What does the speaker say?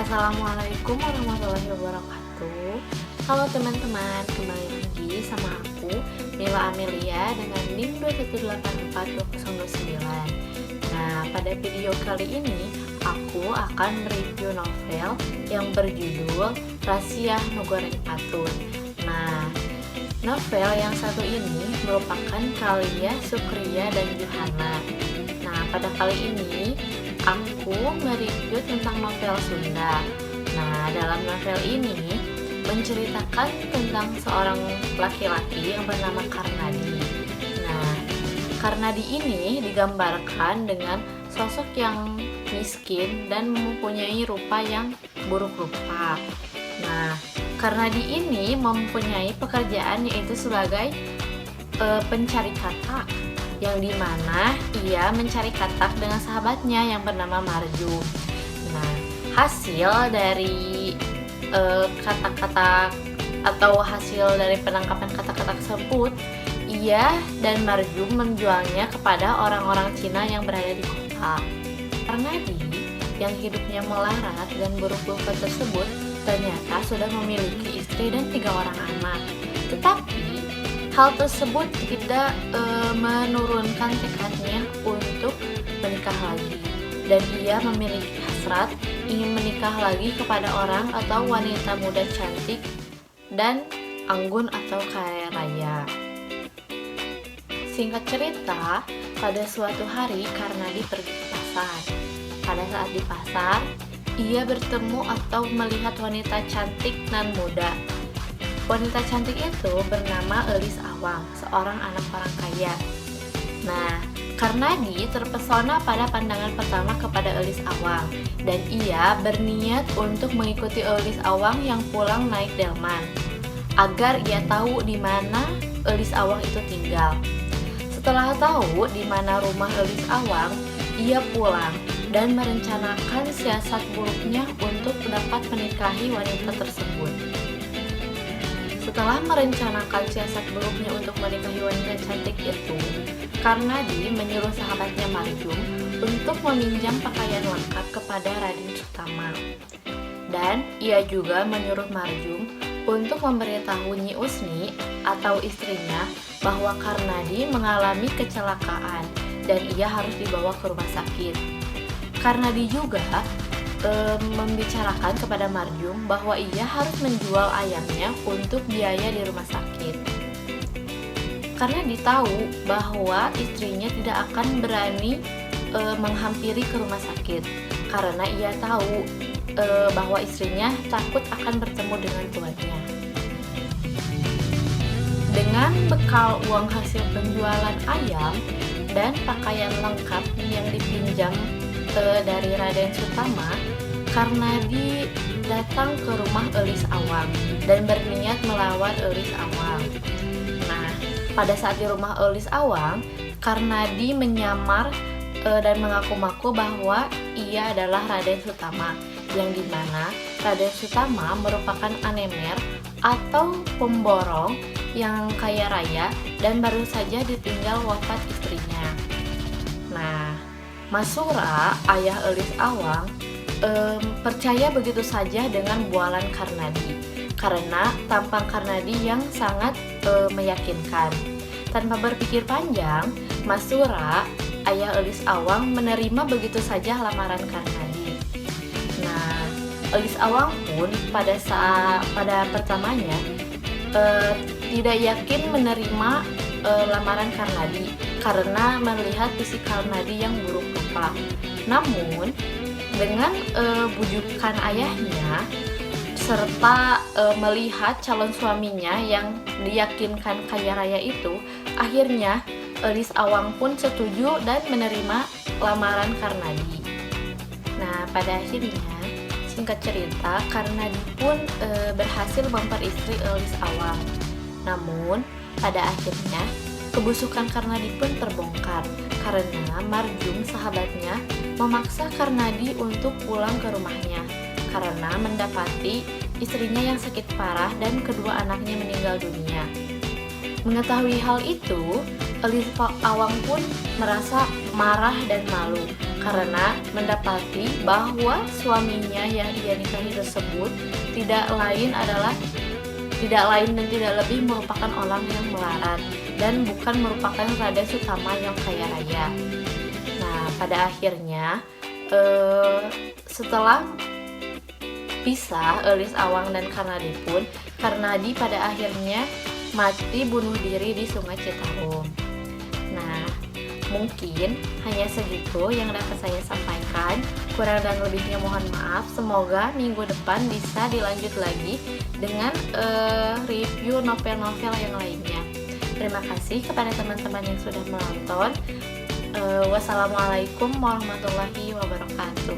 Assalamualaikum warahmatullahi wabarakatuh. Halo teman-teman, kembali lagi sama aku Mila Amelia dengan NIM 2184209. Nah, pada video kali ini aku akan mereview novel yang berjudul Rahasia Menggoreng Patun. Nah, novel yang satu ini merupakan karya Sukriya dan Johana. Nah, pada kali ini aku mereview tentang novel Sunda. Nah, dalam novel ini menceritakan tentang seorang laki-laki yang bernama Karnadi. Nah, Karnadi ini digambarkan dengan sosok yang miskin dan mempunyai rupa yang buruk rupa. Nah, Karnadi ini mempunyai pekerjaan yaitu sebagai pencari katak, yang dimana ia mencari katak dengan sahabatnya yang bernama Marjum. Nah, hasil dari katak-katak atau hasil dari penangkapan katak-katak tersebut, ia dan Marjum menjualnya kepada orang-orang Cina yang berada di kota. Karnadi yang hidupnya melarat dan buruk rupa tersebut ternyata sudah memiliki istri dan 3 orang anak. Tetapi hal tersebut tidak menurunkan tekadnya untuk menikah lagi, dan ia memiliki hasrat ingin menikah lagi kepada orang atau wanita muda cantik dan anggun atau kaya raya. Singkat cerita, pada suatu hari Karnadi pergi ke pasar. Pada saat di pasar, ia bertemu atau melihat wanita cantik dan muda. Wanita cantik itu bernama Elis Awang, seorang anak orang kaya. Nah, Karnadi terpesona pada pandangan pertama kepada Elis Awang, dan ia berniat untuk mengikuti Elis Awang yang pulang naik delman, agar ia tahu di mana Elis Awang itu tinggal. Setelah tahu di mana rumah Elis Awang, ia pulang dan merencanakan siasat buruknya untuk dapat menikahi wanita tersebut. Setelah merencanakan siasat buruknya untuk menikahi wanita cantik itu, Karnadi menyuruh sahabatnya Marjum untuk meminjam pakaian lengkap kepada Raden Sutama. Dan ia juga menyuruh Marjum untuk memberitahu Nyi Usni atau istrinya bahwa Karnadi mengalami kecelakaan dan ia harus dibawa ke rumah sakit. Karnadi juga membicarakan kepada Marjum bahwa ia harus menjual ayamnya untuk biaya di rumah sakit. Karena ditahu bahwa istrinya tidak akan berani menghampiri ke rumah sakit, karena ia tahu bahwa istrinya takut akan bertemu dengan tuannya. Dengan bekal uang hasil penjualan ayam dan pakaian lengkap yang dipinjam dari Raden Sutama, Karnadi datang ke rumah Elis Awang dan berniat melawan Elis Awang. Nah, pada saat di rumah Elis Awang, Karnadi menyamar dan mengaku-ngaku bahwa ia adalah Raden Sutama, yang dimana Raden Sutama merupakan anemer atau pemborong yang kaya raya dan baru saja ditinggal wafat istrinya. Nah, Masura, ayah Elis Awang, percaya begitu saja dengan bualan Karnadi karena tampang Karnadi yang sangat meyakinkan. Tanpa berpikir panjang, Masura, ayah Elis Awang, menerima begitu saja lamaran Karnadi. Nah, Elis Awang pun pada pertamanya tidak yakin menerima lamaran Karnadi karena melihat fisik Karnadi yang buruk rupa. Namun dengan bujukan ayahnya serta melihat calon suaminya yang diyakinkan kaya raya itu, akhirnya Elis Awang pun setuju dan menerima lamaran Karnadi. Nah, pada akhirnya singkat cerita, Karnadi pun berhasil memperistri Elis Awang. Namun pada akhirnya kebusukan Karnadi pun terbongkar karena Marjum, sahabatnya, memaksa Karnadi untuk pulang ke rumahnya karena mendapati istrinya yang sakit parah dan kedua anaknya meninggal dunia. Mengetahui hal itu, Elis Awang pun merasa marah dan malu karena mendapati bahwa suaminya yang ia nikahi tersebut tidak lain dan tidak lebih merupakan orang yang melarat dan bukan merupakan Raden Sutama yang kaya raya. Nah, pada akhirnya setelah pisah Eulis Awang dan Karnadi pun, Karnadi pada akhirnya mati bunuh diri di Sungai Citarum. Nah, mungkin hanya segitu yang dapat saya sampaikan. Kurang dan lebihnya mohon maaf. Semoga minggu depan bisa dilanjut lagi dengan review novel-novel yang lainnya. Terima kasih kepada teman-teman yang sudah menonton. Wassalamualaikum warahmatullahi wabarakatuh.